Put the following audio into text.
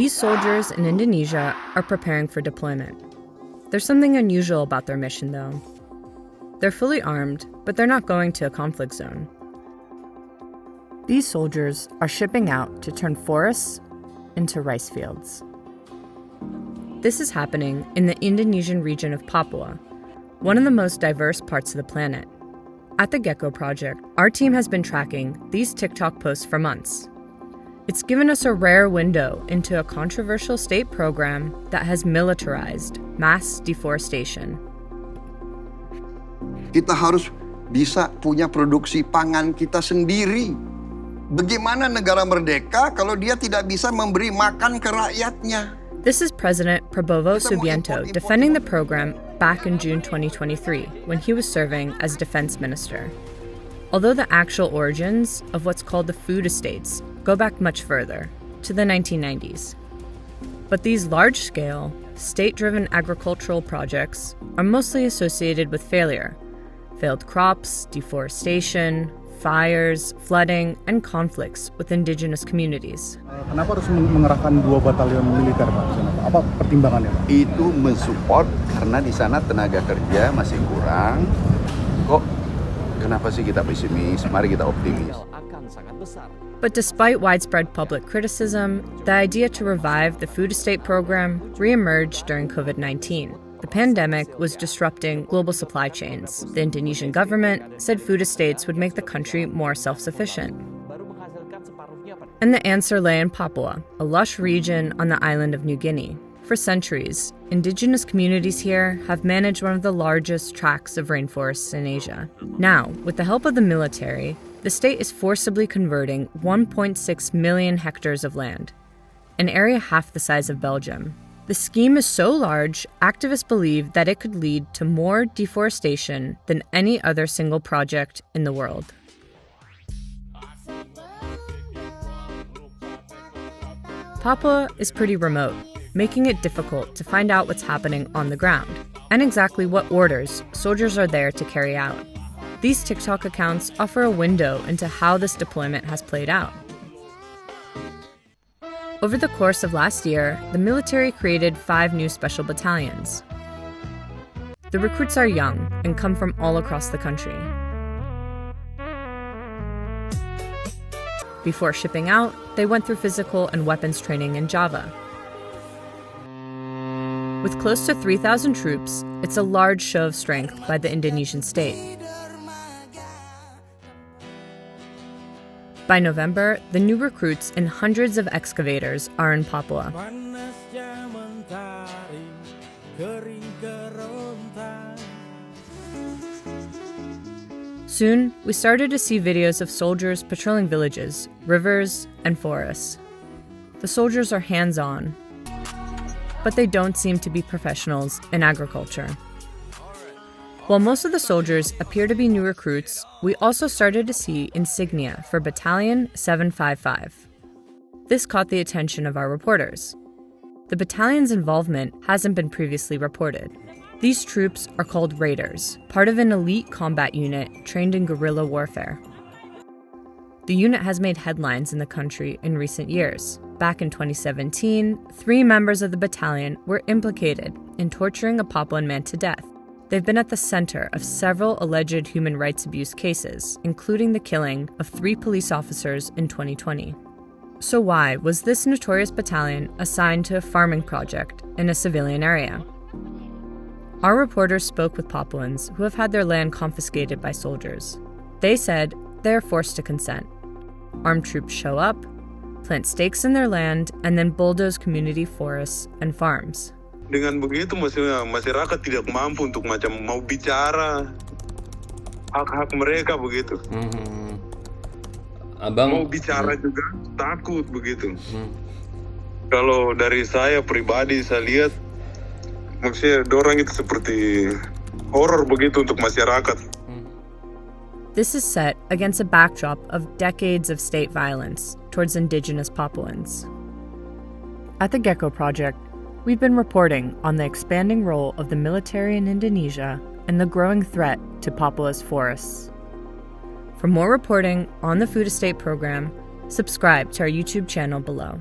These soldiers in Indonesia are preparing for deployment. There's something unusual about their mission, though. They're fully armed, but they're not going to a conflict zone. These soldiers are shipping out to turn forests into rice fields. This is happening in the Indonesian region of Papua, one of the most diverse parts of the planet. At the Gecko Project, our team has been tracking these TikTok posts for months. It's given us a rare window into a controversial state program that has militarized mass deforestation. Kita harus bisa punya produksi pangan kita sendiri. Bagaimana negara merdeka kalau dia tidak bisa memberi makan ke rakyatnya? This is President Prabowo Subianto defending the program back in June 2023 when he was serving as defense minister. Although the actual origins of what's called the food estates go back much further, to the 1990s. But these large-scale, state-driven agricultural projects are mostly associated with failure. Failed crops, deforestation, fires, flooding, and conflicts with indigenous communities. Kenapa harus mengerahkan 2 batalion militer, Pak? Apa pertimbangannya, Pak? Itu mensupport karena di sana tenaga kerja masih kurang. Kok kenapa sih kita pesimis? Mari kita optimis. But despite widespread public criticism, the idea to revive the food estate program re-emerged during COVID-19. The pandemic was disrupting global supply chains. The Indonesian government said food estates would make the country more self-sufficient. And the answer lay in Papua, a lush region on the island of New Guinea. For centuries, indigenous communities here have managed one of the largest tracts of rainforests in Asia. Now, with the help of the military, the state is forcibly converting 1.6 million hectares of land, an area half the size of Belgium. The scheme is so large, activists believe that it could lead to more deforestation than any other single project in the world. Papua is pretty remote, making it difficult to find out what's happening on the ground, and exactly what orders soldiers are there to carry out. These TikTok accounts offer a window into how this deployment has played out. Over the course of last year, the military created 5 new special battalions. The recruits are young and come from all across the country. Before shipping out, they went through physical and weapons training in Java. With close to 3,000 troops, it's a large show of strength by the Indonesian state. By November, the new recruits and hundreds of excavators are in Papua. Soon, we started to see videos of soldiers patrolling villages, rivers, and forests. The soldiers are hands-on, but they don't seem to be professionals in agriculture. While most of the soldiers appear to be new recruits, we also started to see insignia for Battalion 755. This caught the attention of our reporters. The battalion's involvement hasn't been previously reported. These troops are called Raiders, part of an elite combat unit trained in guerrilla warfare. The unit has made headlines in the country in recent years. Back in 2017, 3 members of the battalion were implicated in torturing a Papuan man to death. They've been at the center of several alleged human rights abuse cases, including the killing of 3 police officers in 2020. So why was this notorious battalion assigned to a farming project in a civilian area? Our reporters spoke with Papuans who have had their land confiscated by soldiers. They said they are forced to consent. Armed troops show up, plant stakes in their land, and then bulldoze community forests and farms. Dengan begitu masyarakat tidak mampu untuk macam mau bicara hak-hak mereka begitu. Abang mau bicara juga takut begitu. Kalau dari saya pribadi saya lihat maksudnya dorang itu seperti horor begitu untuk masyarakat. This is set against a backdrop of decades of state violence towards indigenous Papuans. At the Gecko Project, we've been reporting on the expanding role of the military in Indonesia and the growing threat to Papua's forests. For more reporting on the food estate program, subscribe to our YouTube channel below.